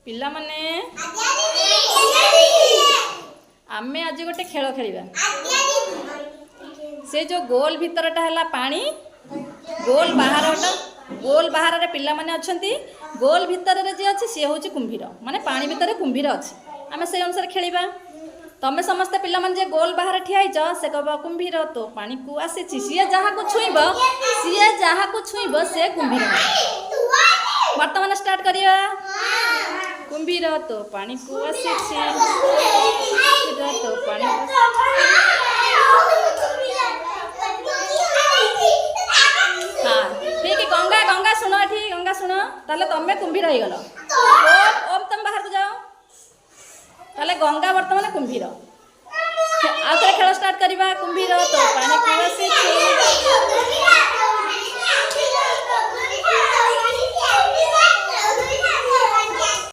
पिला माने आमे आज गोटे खेल खेलिबा। से जो गोल भितरटा है पानी, गोल बाहर रे पिला माने अछंती, गोल भितर रे जे अछि से होछि कुंभीर, माने पानी भितर कुंभीर अछि। आमे से अनुसार खेलिबा। तमे समस्त पिला माने जे गोल बाहर ठियाइछ से कहबा कुंभीर तो पानी को आसीछि, सिए जहा को छुइब से कुंभीर। वर्तमान स्टार्ट करिया। कुंभीर तो पानी को आसीछि, कुंभीर तो पानी हाँ ठीक है। गंगा सुनो, ठीक गंगा सुनो, ताले तमे कुंभीर हो गल। ओम तुम बाहर को जाओ। ताले गंगा वर्तमान कुंभीर। आउ थे खेल स्टार्ट करिबा। कुंभीर तो पानी को आसीछि।